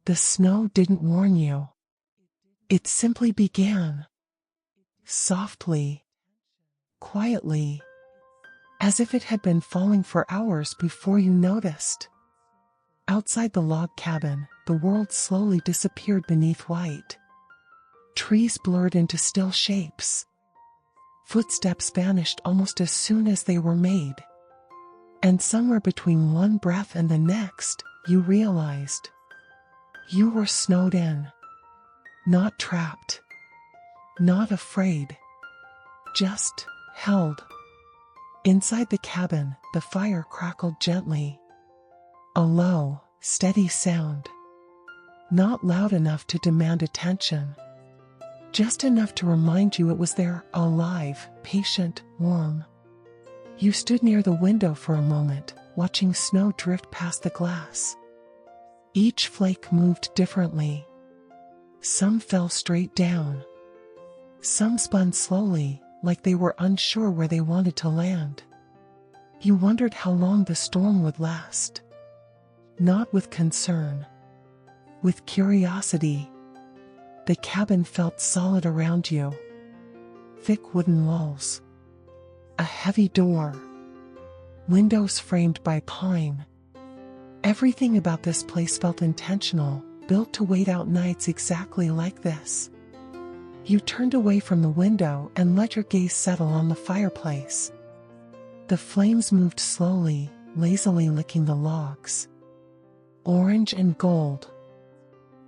The snow didn't warn you. It simply began. Softly. Quietly. As if it had been falling for hours before you noticed. Outside the log cabin, the world slowly disappeared beneath white. Trees blurred into still shapes. Footsteps vanished almost as soon as they were made. And somewhere between one breath and the next, you realized. You were snowed in. Not trapped. Not afraid. Just held. Inside the cabin, the fire crackled gently. A low, steady sound. Not loud enough to demand attention. Just enough to remind you it was there, alive, patient, warm. You stood near the window for a moment, watching snow drift past the glass. Each flake moved differently. Some fell straight down. Some spun slowly, like they were unsure where they wanted to land. You wondered how long the storm would last. Not with concern. With curiosity. The cabin felt solid around you. Thick wooden walls. A heavy door. Windows framed by pine. Everything about this place felt intentional, built to wait out nights exactly like this. You turned away from the window and let your gaze settle on the fireplace. The flames moved slowly, lazily licking the logs. Orange and gold.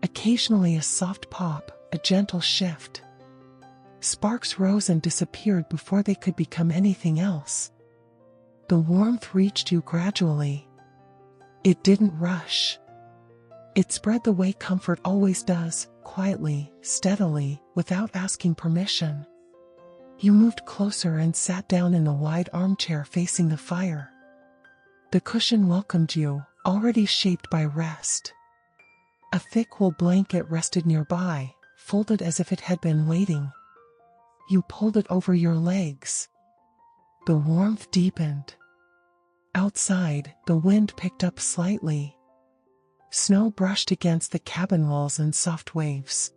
Occasionally a soft pop, a gentle shift. Sparks rose and disappeared before they could become anything else. The warmth reached you gradually. It didn't rush. It spread the way comfort always does, quietly, steadily, without asking permission. You moved closer and sat down in a wide armchair facing the fire. The cushion welcomed you, already shaped by rest. A thick wool blanket rested nearby, folded as if it had been waiting. You pulled it over your legs. The warmth deepened. Outside, the wind picked up slightly. Snow brushed against the cabin walls in soft waves.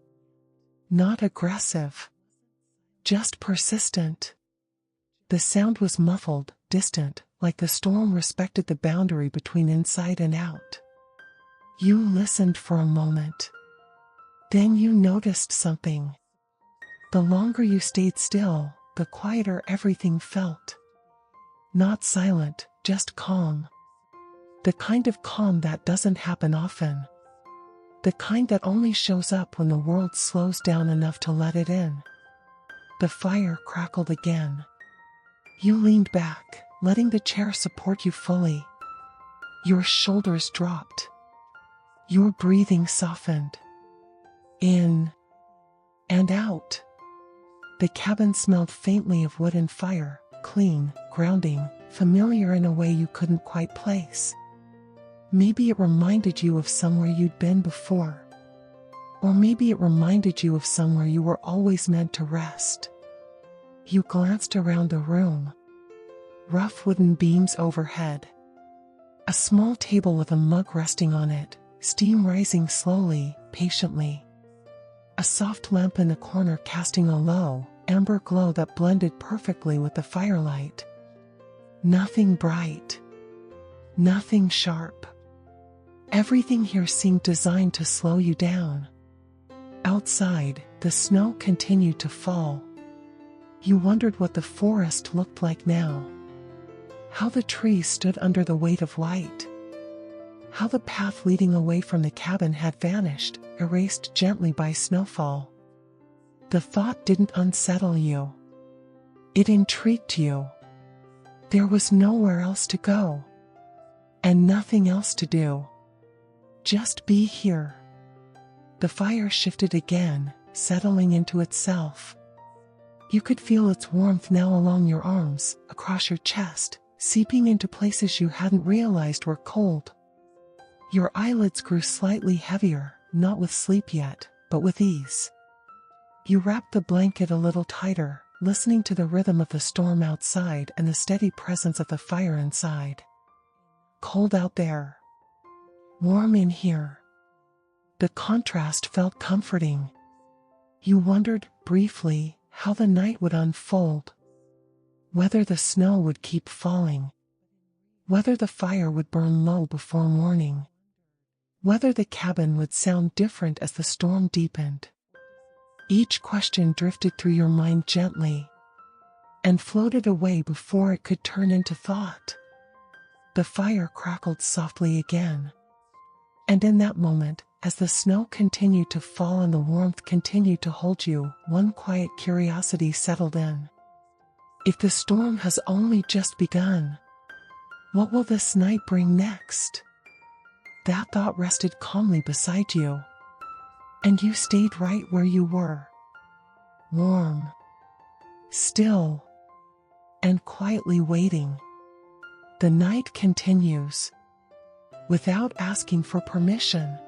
Not aggressive. Just persistent. The sound was muffled, distant, like the storm respected the boundary between inside and out. You listened for a moment. Then you noticed something. The longer you stayed still, the quieter everything felt. Not silent, just calm. The kind of calm that doesn't happen often. The kind that only shows up when the world slows down enough to let it in. The fire crackled again. You leaned back, letting the chair support you fully. Your shoulders dropped. Your breathing softened. In and out. The cabin smelled faintly of wood and fire, clean, grounding, familiar in a way you couldn't quite place. Maybe it reminded you of somewhere you'd been before. Or maybe it reminded you of somewhere you were always meant to rest. You glanced around the room. Rough wooden beams overhead. A small table with a mug resting on it, steam rising slowly, patiently. A soft lamp in the corner casting a low, amber glow that blended perfectly with the firelight. Nothing bright. Nothing sharp. Everything here seemed designed to slow you down. Outside, the snow continued to fall. You wondered what the forest looked like now. How the trees stood under the weight of white. How the path leading away from the cabin had vanished, erased gently by snowfall. The thought didn't unsettle you. It intrigued you. There was nowhere else to go. And nothing else to do. Just be here. The fire shifted again, settling into itself. You could feel its warmth now along your arms, across your chest, seeping into places you hadn't realized were cold. Your eyelids grew slightly heavier, not with sleep yet, but with ease. You wrapped the blanket a little tighter, listening to the rhythm of the storm outside and the steady presence of the fire inside. Cold out there. Warm in here. The contrast felt comforting. You wondered, briefly, how the night would unfold. Whether the snow would keep falling. Whether the fire would burn low before morning. Whether the cabin would sound different as the storm deepened. Each question drifted through your mind gently and floated away before it could turn into thought. The fire crackled softly again. And in that moment, as the snow continued to fall and the warmth continued to hold you, one quiet curiosity settled in. If the storm has only just begun, what will this night bring next? That thought rested calmly beside you, and you stayed right where you were. Warm, still, and quietly waiting. The night continues. Without asking for permission.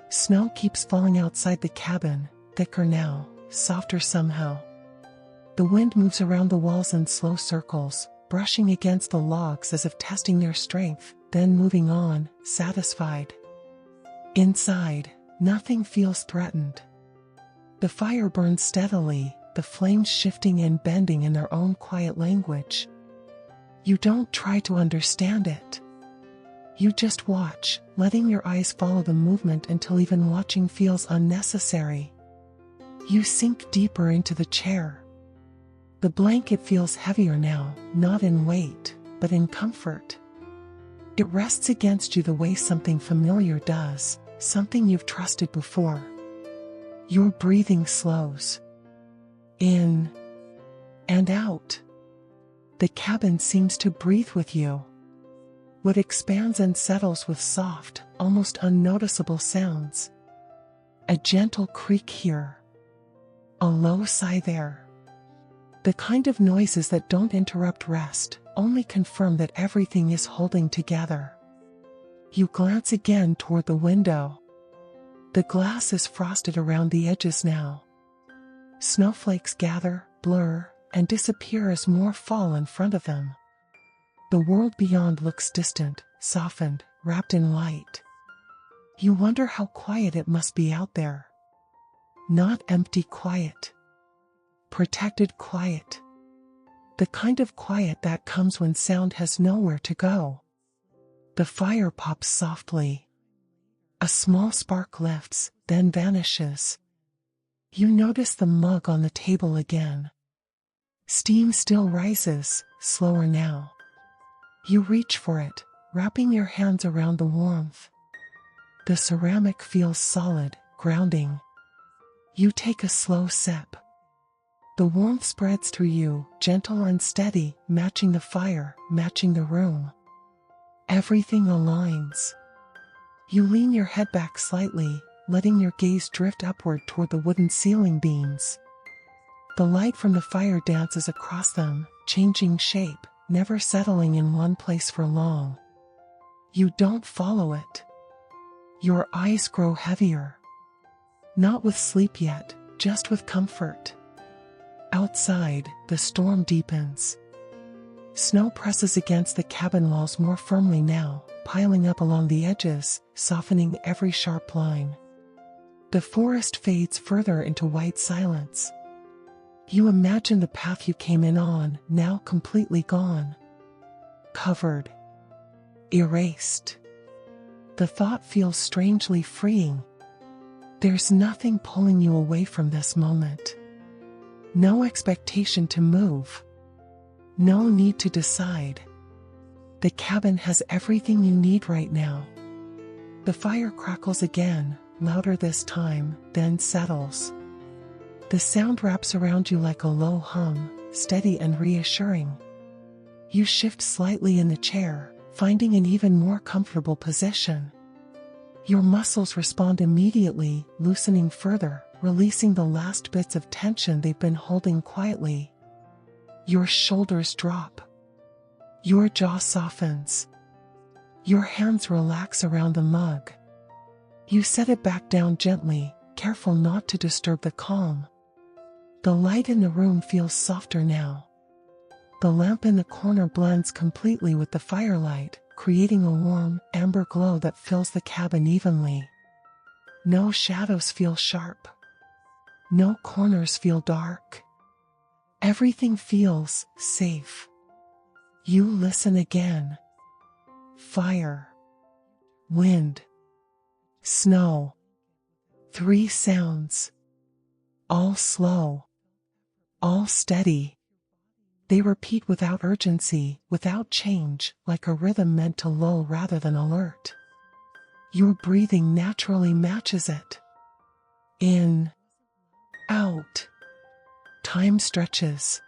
Snow keeps falling outside the cabin, thicker now, softer somehow. The wind moves around the walls in slow circles, brushing against the logs as if testing their strength, then moving on, satisfied. Inside, nothing feels threatened. The fire burns steadily, the flames shifting and bending in their own quiet language. You don't try to understand it. You just watch, letting your eyes follow the movement until even watching feels unnecessary. You sink deeper into the chair. The blanket feels heavier now, not in weight, but in comfort. It rests against you the way something familiar does, something you've trusted before. Your breathing slows. In and out. The cabin seems to breathe with you. Wood expands and settles with soft, almost unnoticeable sounds. A gentle creak here. A low sigh there. The kind of noises that don't interrupt rest, only confirm that everything is holding together. You glance again toward the window. The glass is frosted around the edges now. Snowflakes gather, blur, and disappear as more fall in front of them. The world beyond looks distant, softened, wrapped in light. You wonder how quiet it must be out there. Not empty quiet. Protected quiet. The kind of quiet that comes when sound has nowhere to go. The fire pops softly. A small spark lifts, then vanishes. You notice the mug on the table again. Steam still rises, slower now. You reach for it, wrapping your hands around the warmth. The ceramic feels solid, grounding. You take a slow sip. The warmth spreads through you, gentle and steady, matching the fire, matching the room. Everything aligns. You lean your head back slightly, letting your gaze drift upward toward the wooden ceiling beams. The light from the fire dances across them, changing shape, never settling in one place for long. You don't follow it. Your eyes grow heavier. Not with sleep yet, just with comfort. Outside, the storm deepens. Snow presses against the cabin walls more firmly now, piling up along the edges, softening every sharp line. The forest fades further into white silence. You imagine the path you came in on, now completely gone. Covered. Erased. The thought feels strangely freeing. There's nothing pulling you away from this moment. No expectation to move. No need to decide. The cabin has everything you need right now. The fire crackles again, louder this time, then settles. The sound wraps around you like a low hum, steady and reassuring. You shift slightly in the chair, finding an even more comfortable position. Your muscles respond immediately, loosening further, releasing the last bits of tension they've been holding quietly. Your shoulders drop. Your jaw softens. Your hands relax around the mug. You set it back down gently, careful not to disturb the calm. The light in the room feels softer now. The lamp in the corner blends completely with the firelight, creating a warm, amber glow that fills the cabin evenly. No shadows feel sharp. No corners feel dark. Everything feels safe. You listen again. Fire. Wind. Snow. 3 sounds. All slow. All steady. They repeat without urgency, without change, like a rhythm meant to lull rather than alert. Your breathing naturally matches it. In. Out. Time stretches.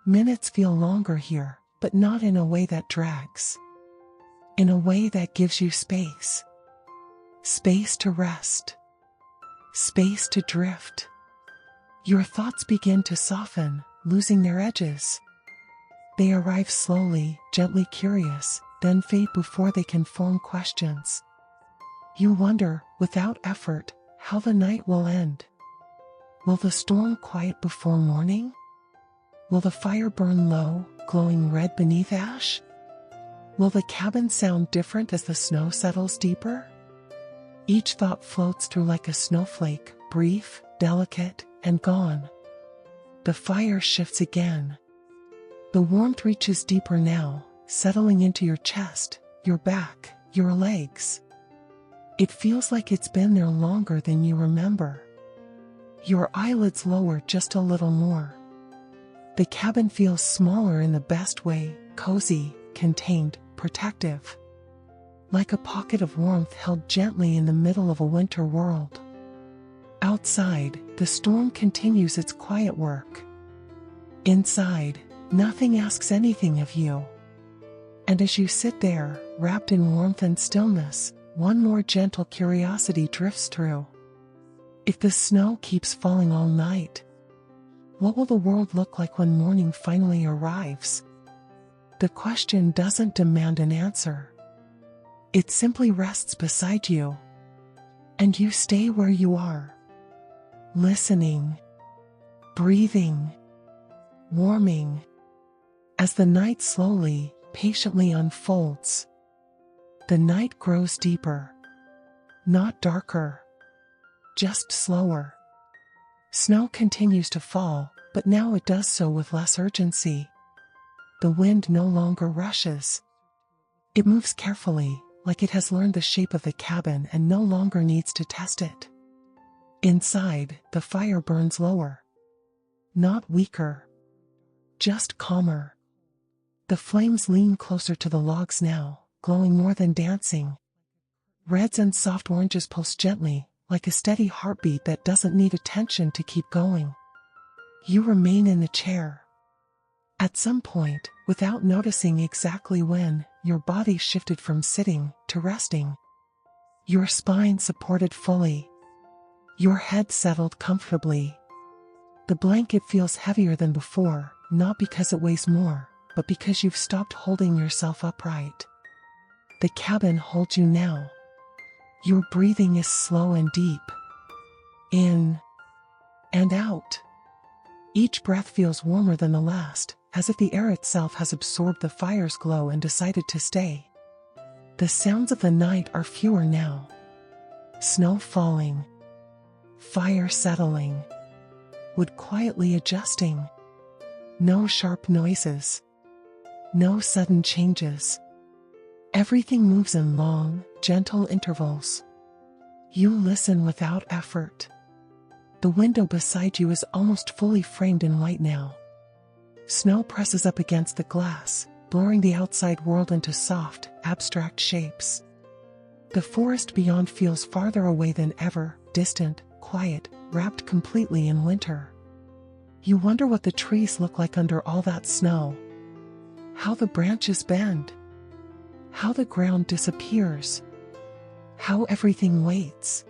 Minutes feel longer here, but not in a way that drags. In a way that gives you space. Space to rest. Space to drift. Your thoughts begin to soften, losing their edges. They arrive slowly, gently curious, then fade before they can form questions. You wonder, without effort, how the night will end. Will the storm quiet before morning? Will the fire burn low, glowing red beneath ash? Will the cabin sound different as the snow settles deeper? Each thought floats through like a snowflake, brief, delicate, and gone. The fire shifts again. The warmth reaches deeper now, settling into your chest, your back, your legs. It feels like it's been there longer than you remember. Your eyelids lower just a little more. The cabin feels smaller in the best way, cozy, contained, protective. Like a pocket of warmth held gently in the middle of a winter world. Outside, the storm continues its quiet work. Inside, nothing asks anything of you. And as you sit there, wrapped in warmth and stillness, one more gentle curiosity drifts through. If the snow keeps falling all night, what will the world look like when morning finally arrives? The question doesn't demand an answer. It simply rests beside you. And you stay where you are. Listening. Breathing. Warming. As the night slowly, patiently unfolds. The night grows deeper. Not darker. Just slower. Snow continues to fall, but now it does so with less urgency. The wind no longer rushes. It moves carefully, like it has learned the shape of the cabin and no longer needs to test it. Inside, the fire burns lower. Not weaker. Just calmer. The flames lean closer to the logs now, glowing more than dancing. Reds and soft oranges pulse gently, like a steady heartbeat that doesn't need attention to keep going. You remain in the chair. At some point, without noticing exactly when, your body shifted from sitting to resting. Your spine supported fully. Your head settled comfortably. The blanket feels heavier than before, not because it weighs more, but because you've stopped holding yourself upright. The cabin holds you now. Your breathing is slow and deep. In and out. Each breath feels warmer than the last, as if the air itself has absorbed the fire's glow and decided to stay. The sounds of the night are fewer now. Snow falling. Fire settling. Wood quietly adjusting. No sharp noises. No sudden changes. Everything moves in long, gentle intervals. You listen without effort. The window beside you is almost fully framed in white now. Snow presses up against the glass, blurring the outside world into soft, abstract shapes. The forest beyond feels farther away than ever, distant, quiet, wrapped completely in winter. You wonder what the trees look like under all that snow. How the branches bend. How the ground disappears. How everything waits.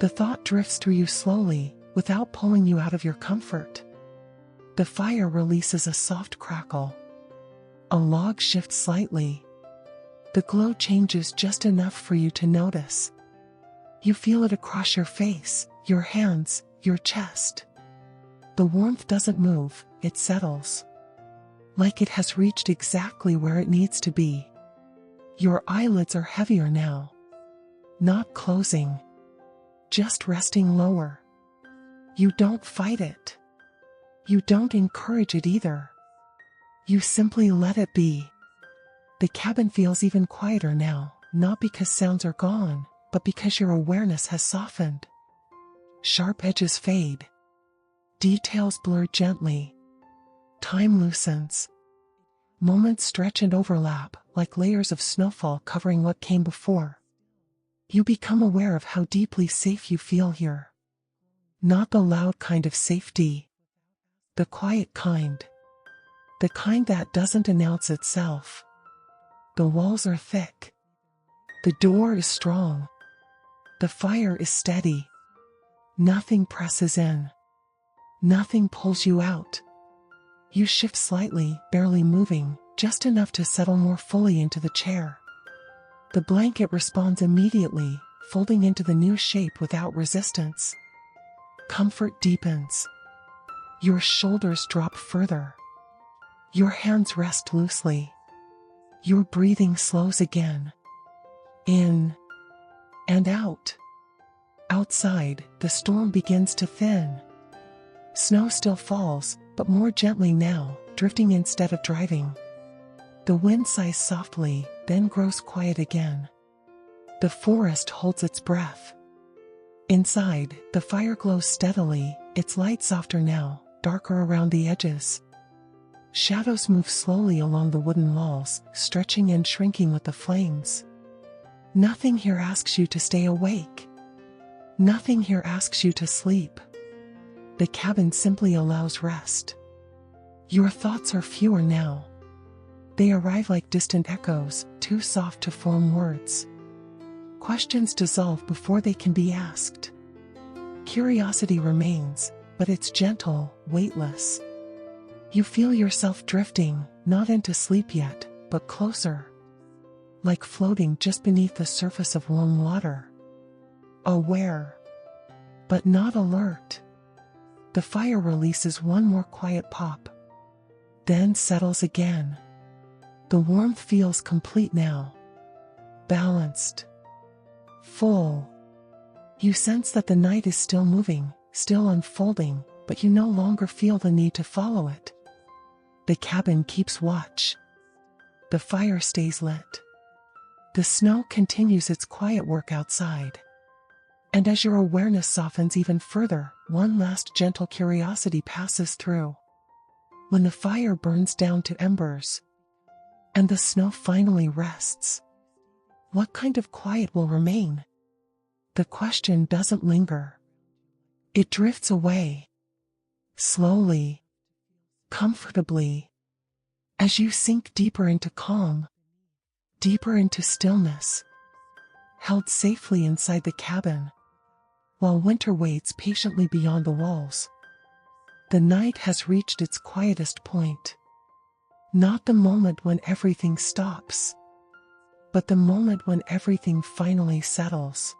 The thought drifts through you slowly, without pulling you out of your comfort. The fire releases a soft crackle. A log shifts slightly. The glow changes just enough for you to notice. You feel it across your face, your hands, your chest. The warmth doesn't move, it settles. Like it has reached exactly where it needs to be. Your eyelids are heavier now. Not closing. just resting lower. You don't fight it. You don't encourage it either. You simply let it be. The cabin feels even quieter now, not because sounds are gone, but because your awareness has softened. Sharp edges fade. Details blur gently. Time loosens. Moments stretch and overlap, like layers of snowfall covering what came before. You become aware of how deeply safe you feel here. Not the loud kind of safety. The quiet kind. The kind that doesn't announce itself. The walls are thick. The door is strong. The fire is steady. Nothing presses in. Nothing pulls you out. You shift slightly, barely moving, just enough to settle more fully into the chair. The blanket responds immediately, folding into the new shape without resistance. Comfort deepens. Your shoulders drop further. Your hands rest loosely. Your breathing slows again. In and out. Outside, the storm begins to thin. Snow still falls, but more gently now, drifting instead of driving. The wind sighs softly, then grows quiet again. The forest holds its breath. Inside, the fire glows steadily, its light softer now, darker around the edges. Shadows move slowly along the wooden walls, stretching and shrinking with the flames. Nothing here asks you to stay awake. Nothing here asks you to sleep. The cabin simply allows rest. Your thoughts are fewer now. They arrive like distant echoes, too soft to form words. Questions dissolve before they can be asked. Curiosity remains, but it's gentle, weightless. You feel yourself drifting, not into sleep yet, but closer. Like floating just beneath the surface of warm water. Aware, but not alert. The fire releases one more quiet pop, then settles again. The warmth feels complete now. Balanced. Full. You sense that the night is still moving, still unfolding, but you no longer feel the need to follow it. The cabin keeps watch. The fire stays lit. The snow continues its quiet work outside. And as your awareness softens even further, one last gentle curiosity passes through. When the fire burns down to embers, and the snow finally rests, what kind of quiet will remain? The question doesn't linger. It drifts away. Slowly. Comfortably. As you sink deeper into calm. Deeper into stillness. Held safely inside the cabin. While winter waits patiently beyond the walls. The night has reached its quietest point. Not the moment when everything stops, but the moment when everything finally settles.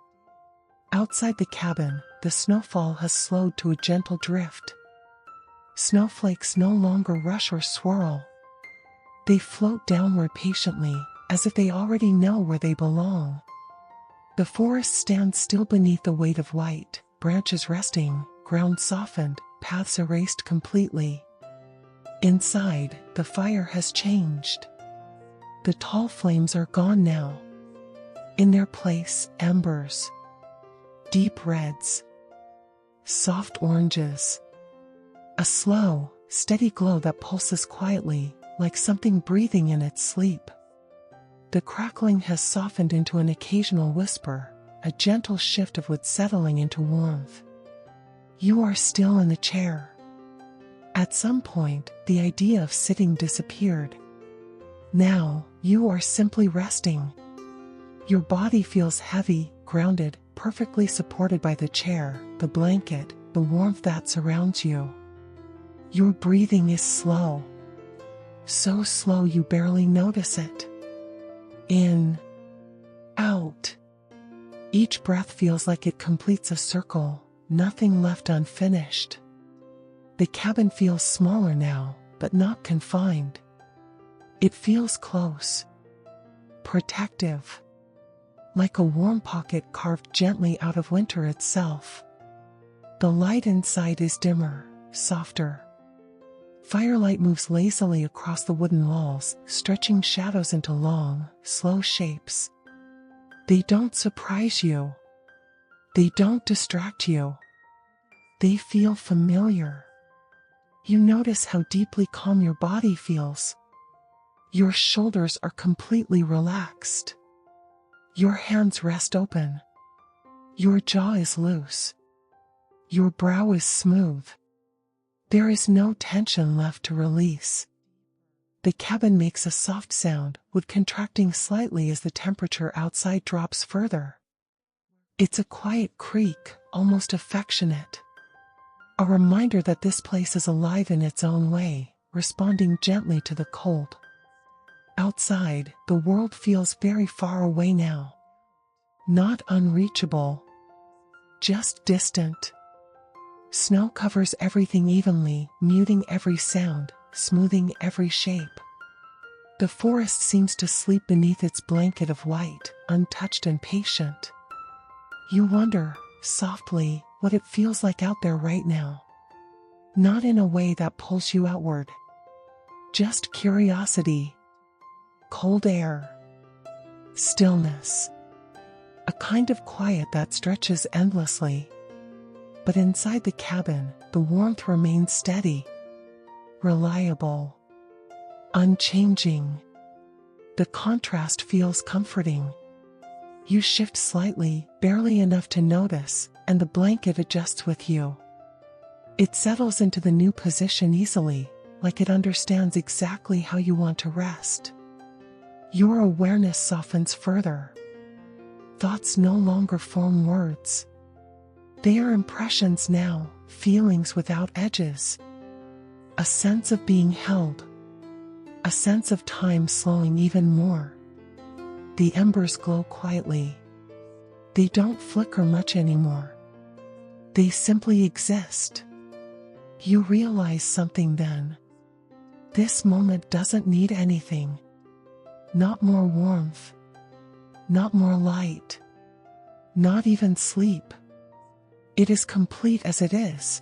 Outside the cabin, the snowfall has slowed to a gentle drift. Snowflakes no longer rush or swirl. They float downward patiently, as if they already know where they belong. The forest stands still beneath the weight of white, branches resting, ground softened, paths erased completely. Inside, the fire has changed. The tall flames are gone now. In their place, embers. Deep reds. Soft oranges. A slow, steady glow that pulses quietly, like something breathing in its sleep. The crackling has softened into an occasional whisper, a gentle shift of wood settling into warmth. You are still in the chair. At some point, the idea of sitting disappeared. Now, you are simply resting. Your body feels heavy, grounded, perfectly supported by the chair, the blanket, the warmth that surrounds you. Your breathing is slow. So slow you barely notice it. In. Out. Each breath feels like it completes a circle, nothing left unfinished. The cabin feels smaller now, but not confined. It feels close. Protective. like a warm pocket carved gently out of winter itself. The light inside is dimmer, softer. Firelight moves lazily across the wooden walls, stretching shadows into long, slow shapes. They don't surprise you. They don't distract you. They feel familiar. You notice how deeply calm your body feels. Your shoulders are completely relaxed. Your hands rest open. Your jaw is loose. Your brow is smooth. There is no tension left to release. The cabin makes a soft sound, wood contracting slightly as the temperature outside drops further. It's a quiet creak, almost affectionate. A reminder that this place is alive in its own way, responding gently to the cold. Outside, the world feels very far away now. Not unreachable. Just distant. Snow covers everything evenly, muting every sound, smoothing every shape. The forest seems to sleep beneath its blanket of white, untouched and patient. You wonder, softly, what it feels like out there right now. Not in a way that pulls you outward. Just curiosity. Cold air. Stillness. A kind of quiet that stretches endlessly. But inside the cabin, the warmth remains steady. Reliable. Unchanging. The contrast feels comforting. You shift slightly, barely enough to notice, and the blanket adjusts with you. It settles into the new position easily, like it understands exactly how you want to rest. Your awareness softens further. Thoughts no longer form words. They are impressions now, feelings without edges. A sense of being held. A sense of time slowing even more. The embers glow quietly. They don't flicker much anymore. They simply exist. You realize something then. This moment doesn't need anything. Not more warmth. Not more light. Not even sleep. It is complete as it is.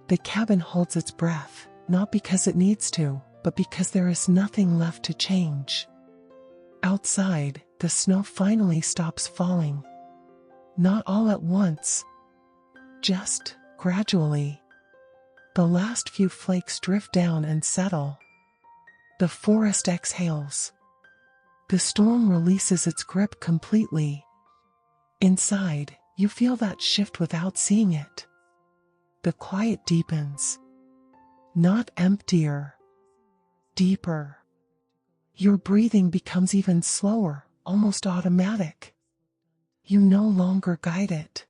The cabin holds its breath, not because it needs to, but because there is nothing left to change. Outside, the snow finally stops falling. Not all at once. Just gradually. The last few flakes drift down and settle. The forest exhales. The storm releases its grip completely. Inside, you feel that shift without seeing it. The quiet deepens. Not emptier. Deeper. Your breathing becomes even slower, almost automatic. You no longer guide it.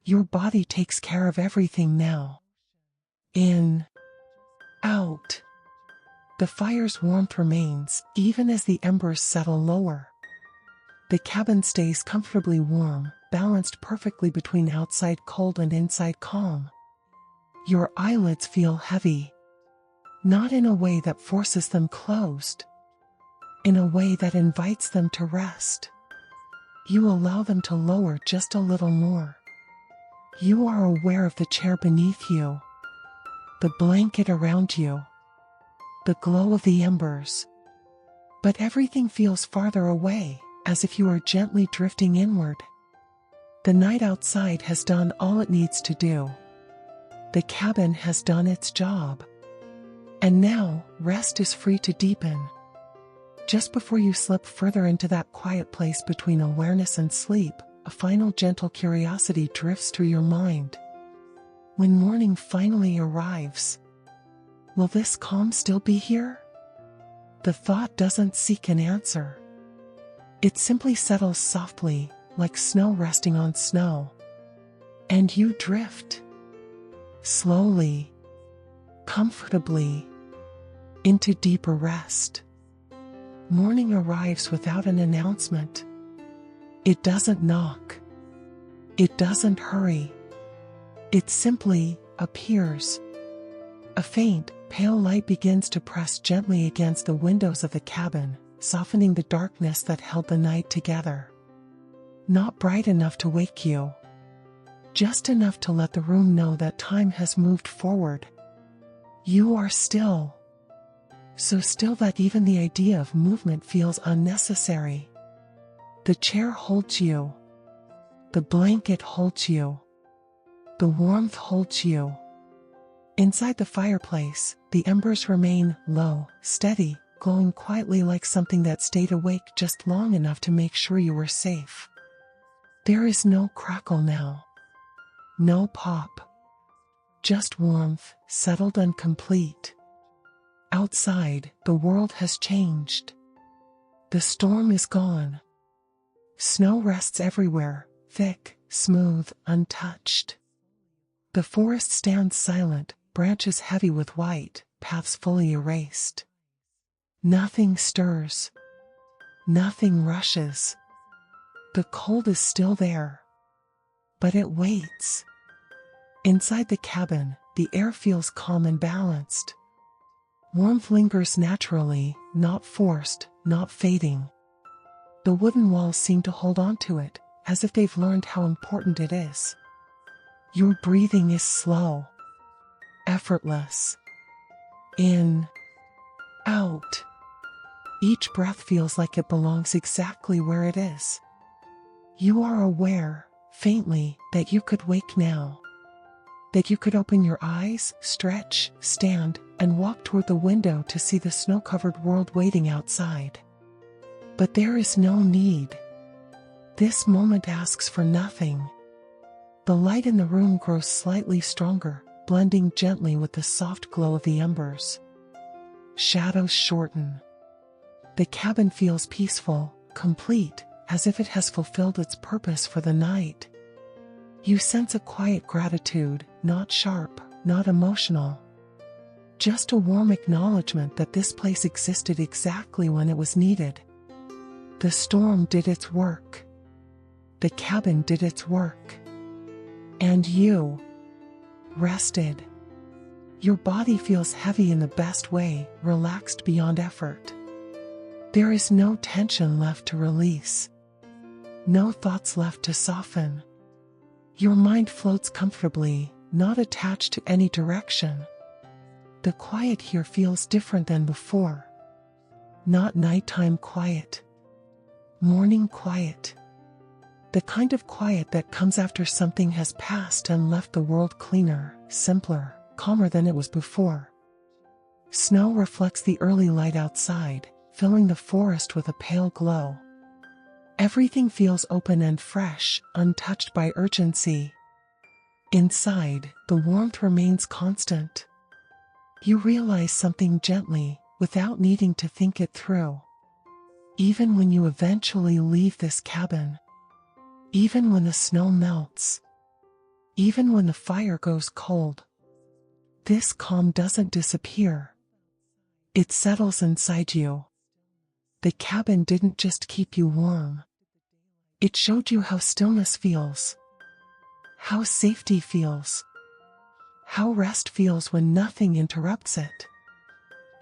Your body takes care of everything now. In. Out. The fire's warmth remains, even as the embers settle lower. The cabin stays comfortably warm, balanced perfectly between outside cold and inside calm. Your eyelids feel heavy. Not in a way that forces them closed. In a way that invites them to rest. You allow them to lower just a little more. You are aware of the chair beneath you. The blanket around you. The glow of the embers. But everything feels farther away, as if you are gently drifting inward. The night outside has done all it needs to do. The cabin has done its job. And now, rest is free to deepen. Just before you slip further into that quiet place between awareness and sleep, a final gentle curiosity drifts through your mind. When morning finally arrives, will this calm still be here? The thought doesn't seek an answer. It simply settles softly, like snow resting on snow. And you drift. Slowly. Comfortably. Into deeper rest. Morning arrives without an announcement. It doesn't knock. It doesn't hurry. It simply appears. A faint, pale light begins to press gently against the windows of the cabin, softening the darkness that held the night together. not bright enough to wake you. Just enough to let the room know that time has moved forward. You are still. So still that even the idea of movement feels unnecessary. The chair holds you. The blanket holds you. The warmth holds you. Inside the fireplace, the embers remain low, steady, glowing quietly like something that stayed awake just long enough to make sure you were safe. There is no crackle now. No pop. Just warmth, settled and complete. Outside, the world has changed. The storm is gone. Snow rests everywhere, thick, smooth, untouched. The forest stands silent, branches heavy with white, paths fully erased. Nothing stirs. Nothing rushes. The cold is still there. But it waits. Inside the cabin, the air feels calm and balanced. Warmth lingers naturally, not forced, not fading. The wooden walls seem to hold on to it, as if they've learned how important it is. Your breathing is slow, effortless. In, out. Each breath feels like it belongs exactly where it is. You are aware, faintly, that you could wake now. That you could open your eyes, stretch, stand, and walk toward the window to see the snow-covered world waiting outside. But there is no need. This moment asks for nothing. The light in the room grows slightly stronger, blending gently with the soft glow of the embers. Shadows shorten. The cabin feels peaceful, complete, as if it has fulfilled its purpose for the night. You sense a quiet gratitude, not sharp, not emotional. Just a warm acknowledgement that this place existed exactly when it was needed. The storm did its work. The cabin did its work. And you rested. Your body feels heavy in the best way, relaxed beyond effort. There is no tension left to release. No thoughts left to soften. Your mind floats comfortably, not attached to any direction. The quiet here feels different than before. Not nighttime quiet. Morning quiet. The kind of quiet that comes after something has passed and left the world cleaner, simpler, calmer than it was before. Snow reflects the early light outside, filling the forest with a pale glow. Everything feels open and fresh, untouched by urgency. Inside, the warmth remains constant. You realize something gently, without needing to think it through. Even when you eventually leave this cabin, even when the snow melts, even when the fire goes cold, this calm doesn't disappear. It settles inside you. The cabin didn't just keep you warm. It showed you how stillness feels, how safety feels, how rest feels when nothing interrupts it.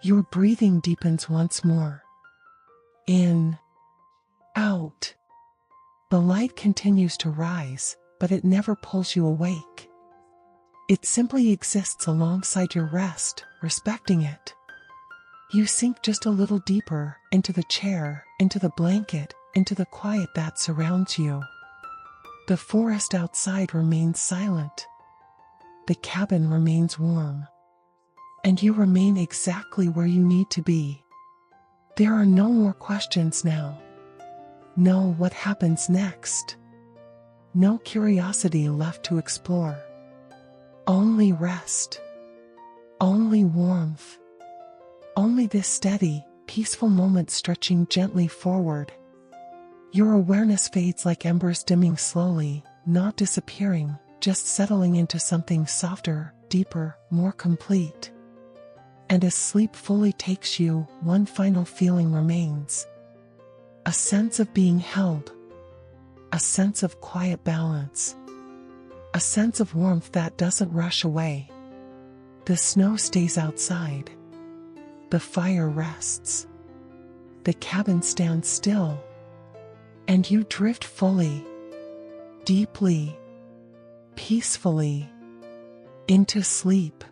Your breathing deepens once more. In, out. The light continues to rise, but it never pulls you awake. It simply exists alongside your rest, respecting it. You sink just a little deeper, into the chair, into the blanket, into the quiet that surrounds you. The forest outside remains silent. The cabin remains warm. And you remain exactly where you need to be. There are no more questions now. No what happens next. No curiosity left to explore. Only rest. Only warmth. Only this steady, peaceful moment stretching gently forward. Your awareness fades like embers dimming slowly, not disappearing, just settling into something softer, deeper, more complete. And as sleep fully takes you, one final feeling remains. A sense of being held. A sense of quiet balance. A sense of warmth that doesn't rush away. The snow stays outside. The fire rests. The cabin stands still. And you drift fully, deeply, peacefully, into sleep.